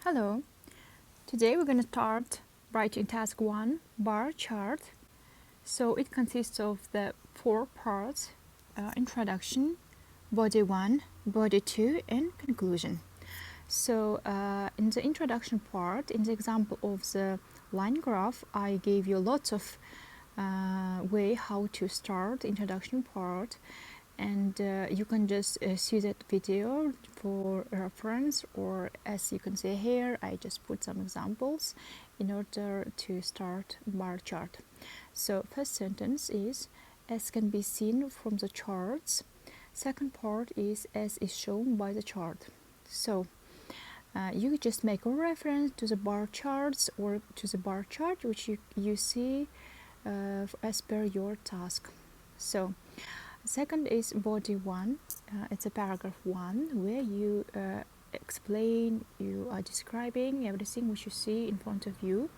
Hello, today we're going to start writing task 1 bar chart. So it consists of the 4 parts: introduction, body 1, body 2 and conclusion. So in the introduction part, in the example of the line graph, I gave you lots of way how to start the introduction part, and you can just see that video for reference, or as you can see here, I just put some examples in order to start bar chart. So first sentence is as can be seen from the charts. Second part is as is shown by the chart. So you just make a reference to the bar charts or to the bar chart which you see as per your task. So second is body 1. It's a paragraph 1 where you explain, you are describing everything which you see in front of you,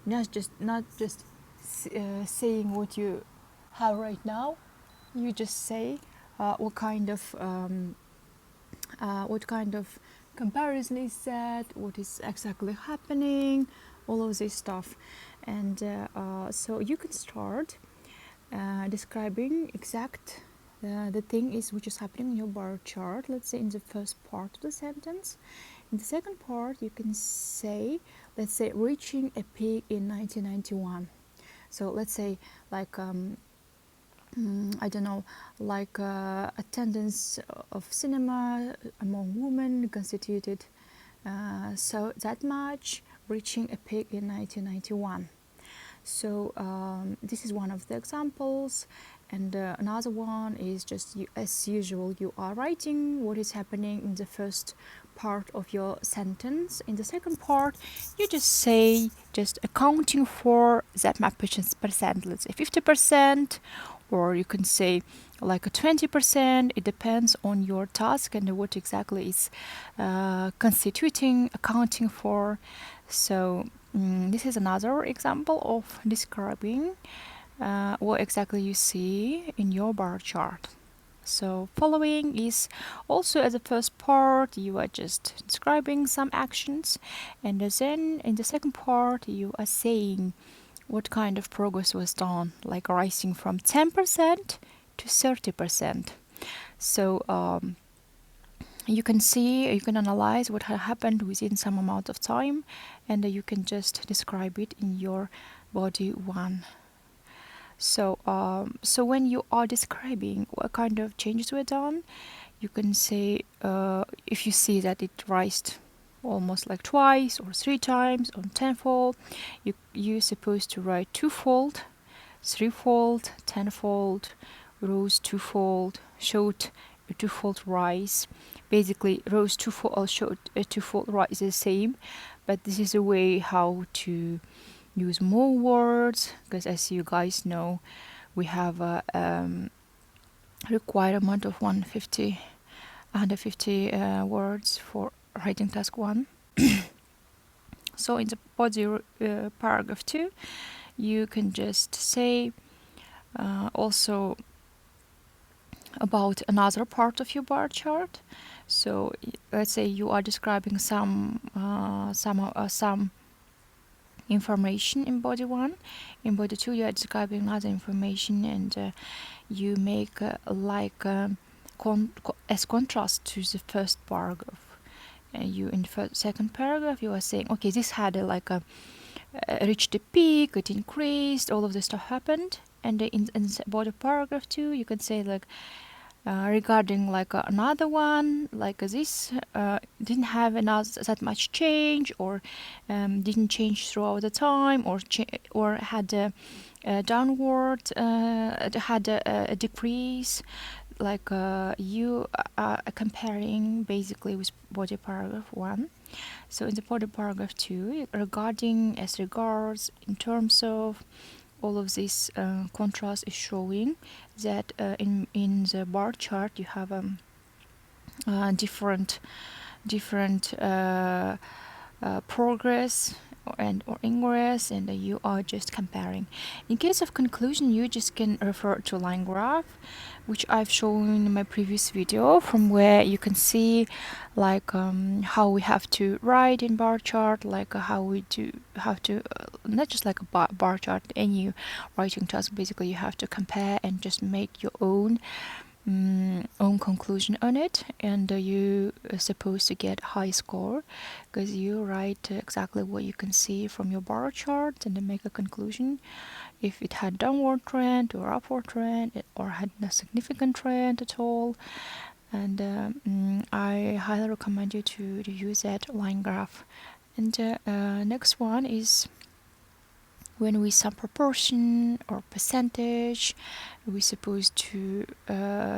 not just saying what you have right now. You just say what kind of comparison is that, what is exactly happening, all of this stuff. And so you can start describing exact the thing is which is happening in your bar chart, let's say in the first part of the sentence. In the second part you can say, let's say, reaching a peak in 1991. So let's say like I don't know, like attendance of cinema among women constituted so that much, reaching a peak in 1991. So this is one of the examples, and another one is just as usual, you are writing what is happening in the first part of your sentence. In the second part you just say, just accounting for that much percent, let's say 50%, or you can say like a 20%. It depends on your task and what exactly is constituting, accounting for. So this is another example of describing what exactly you see in your bar chart. So following is also, as the first part you are just describing some actions, and then in the second part you are saying what kind of progress was done, like rising from 10% to 30%. So you can see, you can analyze what had happened within some amount of time, and you can just describe it in your body 1. So when you are describing what kind of changes were done, you can say if you see that it rised almost like twice or 3 times or tenfold, you're supposed to write twofold, threefold, tenfold, rose twofold, showed a twofold rise. Basically, rose twofold or showed a twofold rise is the same, but this is a way how to use more words, because as you guys know, we have a requirement of 150 words for writing task 1. So in the body paragraph 2, you can just say also about another part of your bar chart. So let's say you are describing some information in body 1. In body 2 you are describing other information, and you make as contrast to the first paragraph. You in the second paragraph you are saying, okay, this had reached a peak, it increased, all of this stuff happened. And in the body paragraph 2 you can say like regarding like another one, like this didn't have that much change, or didn't change throughout the time, or had a downward, had a decrease. Like you are comparing basically with body paragraph 1. So in the body paragraph 2, regarding, as regards, in terms of, all of this contrast is showing that in the bar chart you have different progress or ingress, and you are just comparing. In case of conclusion, you just can refer to line graph, which I've shown in my previous video, from where you can see like how we have to write in bar chart, like how we do have to not just like a bar chart, any writing task. Basically, you have to compare and just make your own own conclusion on it, and you are supposed to get high score because you write exactly what you can see from your bar chart and then make a conclusion if it had downward trend or upward trend or had no significant trend at all. And I highly recommend you to use that line graph. And next one is when we sum proportion or percentage, we're supposed to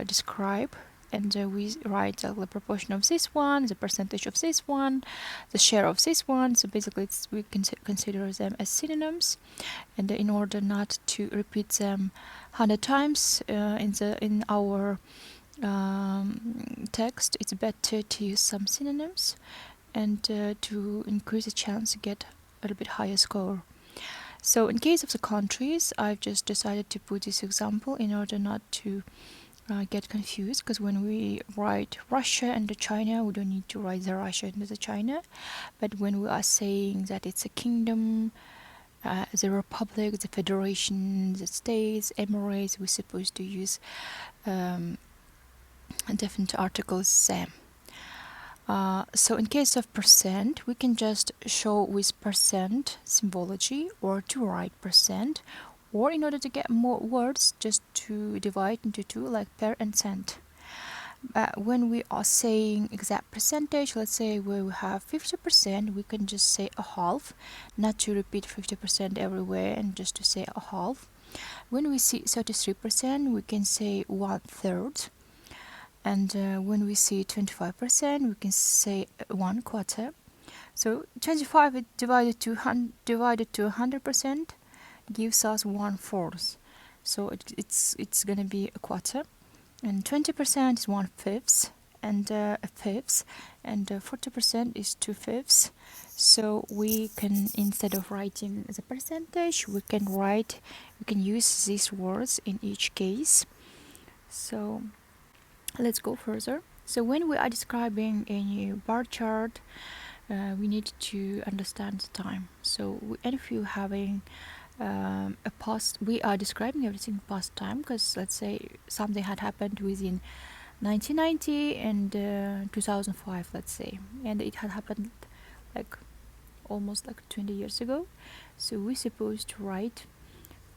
describe, and we write the proportion of this one, the percentage of this one, the share of this one. So basically we can consider them as synonyms, and in order not to repeat them 100 times in our text, it's better to use some synonyms and to increase the chance to get a little bit higher score. So in case of the countries, I've just decided to put this example in order not to get confused, because when we write Russia and the China, we don't need to write the Russia and the China. But when we are saying that it's a kingdom, the republic, the federation, the states, emirates, we're supposed to use different articles same. So in case of percent, we can just show with percent symbology, or to write percent, or in order to get more words, just to divide into two, like per and cent. When we are saying exact percentage, let's say we have 50%, we can just say a half, not to repeat 50% everywhere, and just to say a half. When we see 33%, we can say 1/3. And when we see 25%, we can say 1/4. So 25 divided to 100% gives us 1/4. So it's gonna be a quarter, and 20% is 1/5, and a fifth, and 40% is 2/5. So we can, instead of writing the percentage, we can use these words in each case. So let's go further. So when we are describing a bar chart, we need to understand the time. So if you having a past, we are describing everything past time, because let's say something had happened within 1990 and 2005, let's say, and it had happened like almost like 20 years ago. So we're supposed to write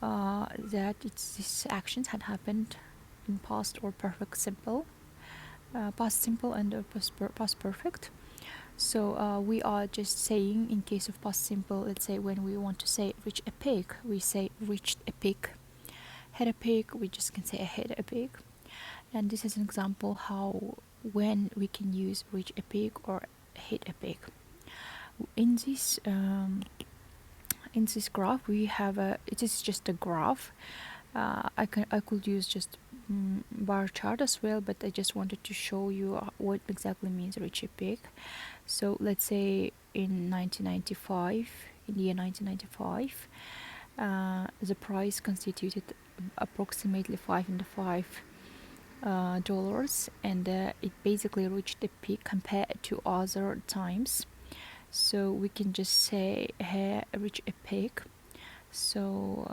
that these actions had happened in past or perfect simple, past simple and past perfect. So we are just saying, in case of past simple, let's say when we want to say reach a peak, we say reached a peak. Hit a peak, we just can say hit a peak. And this is an example how when we can use reach a peak or hit a peak. In this graph, we have it is just a graph. I could use just bar chart as well, but I just wanted to show you what exactly means reach a peak. So let's say in 1995, in the year 1995, the price constituted approximately $505, and it basically reached a peak compared to other times. So we can just say here reach a peak. So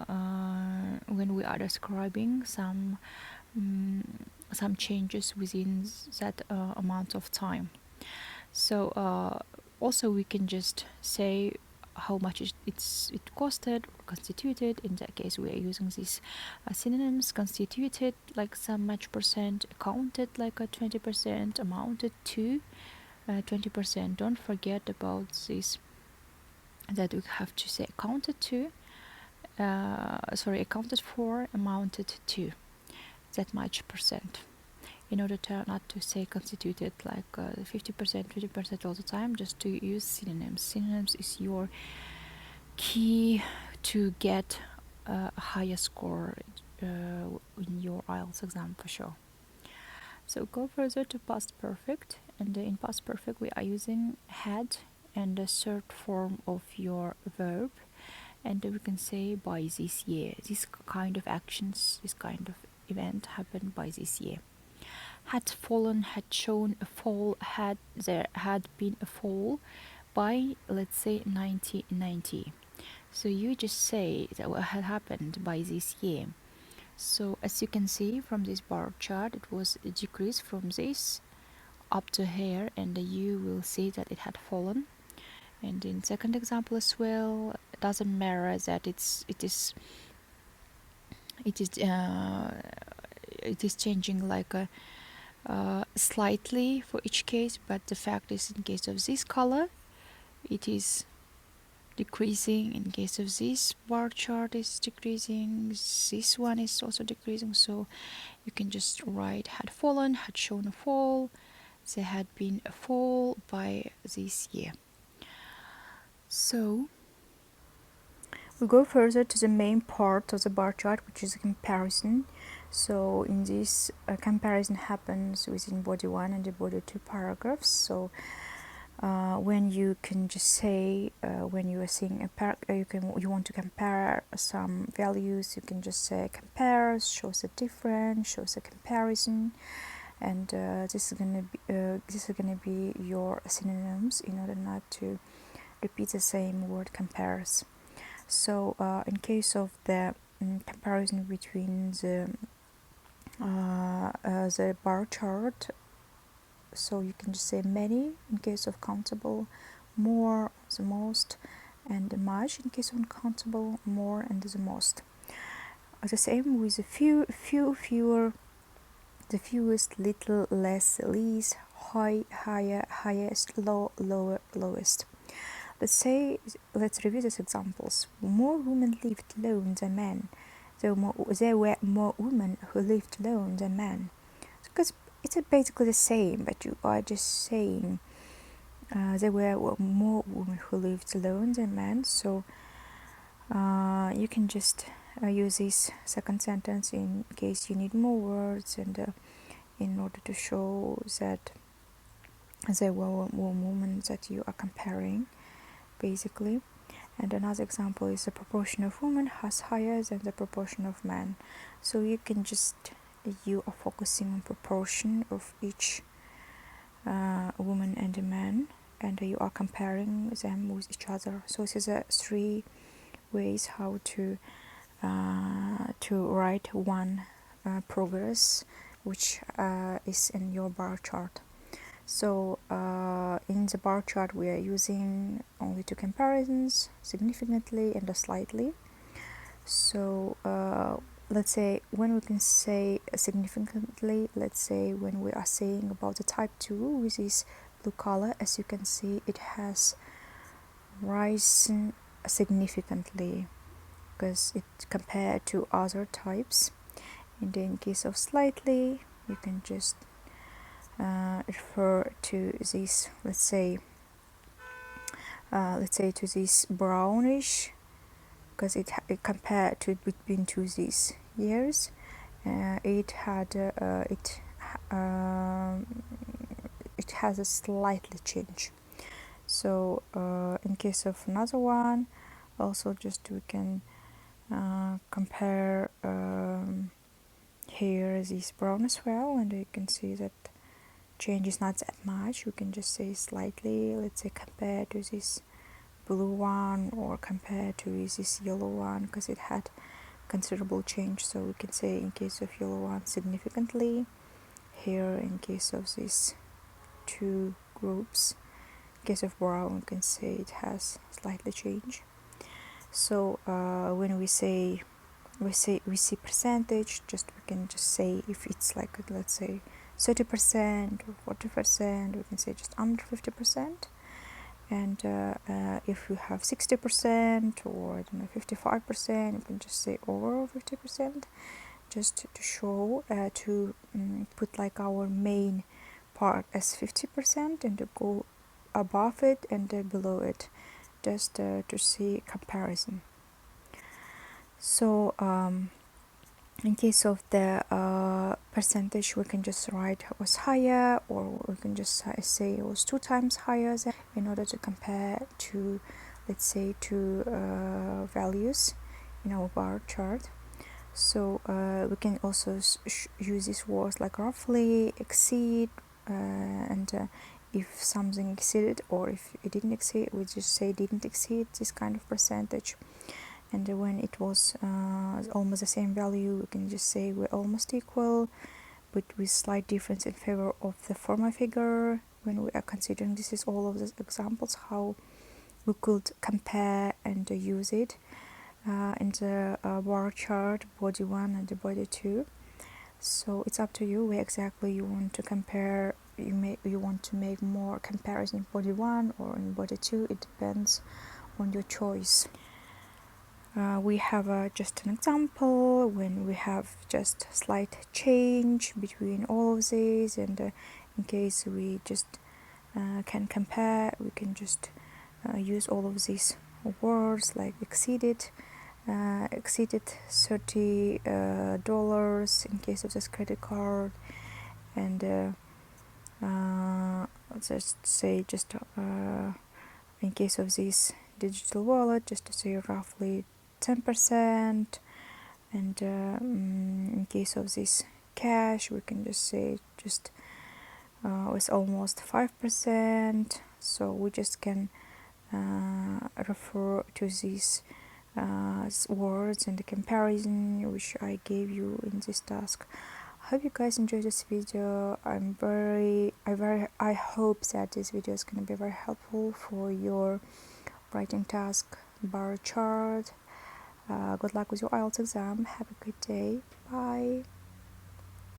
when we are describing some changes within that amount of time. So also we can just say how much it costed or constituted. In that case, we are using these synonyms: constituted like some much percent, accounted like a 20%, amounted to 20%. Don't forget about this, that we have to say accounted to, accounted for, amounted to that much percent, in order to not to say constituted like 50%, 20% all the time, just to use synonyms. Synonyms is your key to get a higher score in your IELTS exam for sure. So go further to past perfect, and in past perfect we are using had and the third form of your verb, and we can say by this year. This kind of actions, this kind of event happened by this year. Had fallen, had shown a fall, there had been a fall by, let's say, 1990. So you just say that what had happened by this year. So as you can see from this bar chart, it was a decrease from this up to here, and you will see that it had fallen. And in second example as well, it doesn't matter that it is changing like a slightly for each case, but the fact is, in case of this color, it is decreasing. In case of this bar chart, is decreasing. This one is also decreasing. So you can just write had fallen, had shown a fall, there had been a fall by this year. So we go further to the main part of the bar chart, which is a comparison. So in this comparison happens within body 1 and the body 2 paragraphs. So when you can just say when you are seeing you want to compare some values, you can just say compares, shows a difference, shows a comparison, and this is gonna be your synonyms in order not to repeat the same word compares. So in case of the comparison between the bar chart, so you can just say many in case of countable, more, the most, and much in case of uncountable, more and the most. The same with the fewer, the fewest, little, less, least, high, higher, highest, low, lower, lowest. Let's review these examples. More women lived alone than men. There were more women who lived alone than men. Because it's basically the same, but you are just saying there were more women who lived alone than men. So you can just use this second sentence in case you need more words, and in order to show that there were more women that you are comparing, basically. And another example is the proportion of women has higher than the proportion of men. So you can just, you are focusing on proportion of each woman and a man, and you are comparing them with each other. So these are 3 ways how to write one progress which is in your bar chart. So in the bar chart we are using only 2 comparisons, significantly and slightly. So let's say when we can say significantly, let's say when we are saying about the type 2 with this blue color, as you can see it has risen significantly because it compared to other types. And in case of slightly, you can just refer to this, let's say to this brownish, because it compared to between 2 these years, it has a slightly change. So in case of another one, also just we can compare here this brown as well, and you can see that change is not that much. We can just say slightly, let's say compared to this blue one or compared to this yellow one, because it had considerable change. So we can say in case of yellow one significantly, here in case of these 2 groups, in case of brown we can say it has slightly change. So when we see percentage, just we can just say if it's like, let's say 30% or 40%, we can say just under 50%. And if you have 60% or I don't know 55%, you can just say over 50%, just to show to put like our main part as 50% and to go above it and below it, just to see comparison. So In case of the percentage, we can just write it was higher, or we can just say it was 2 times higher, in order to compare to, let's say, two values in our bar chart. So we can also use these words like roughly, exceed, and if something exceeded, or if it didn't exceed, we just say didn't exceed this kind of percentage. And when it was almost the same value, we can just say we're almost equal, but with slight difference in favor of the former figure. When we are considering, this is all of the examples how we could compare and use it in the bar chart, body 1 and the body 2. So it's up to you where exactly you want to compare. You want to make more comparison in body 1 or in body 2. It depends on your choice. We have just an example when we have just slight change between all of these, and in case we just can compare, we can just use all of these words like exceeded $30 in case of this credit card, and let's just say in case of this digital wallet, just to say roughly 10%, and in case of this cash, we can just say just with almost 5%. So we just can refer to these words in the comparison which I gave you in this task. I hope you guys enjoyed this video. I hope that this video is going to be very helpful for your writing task, bar chart. Good luck with your IELTS exam. Have a good day. Bye.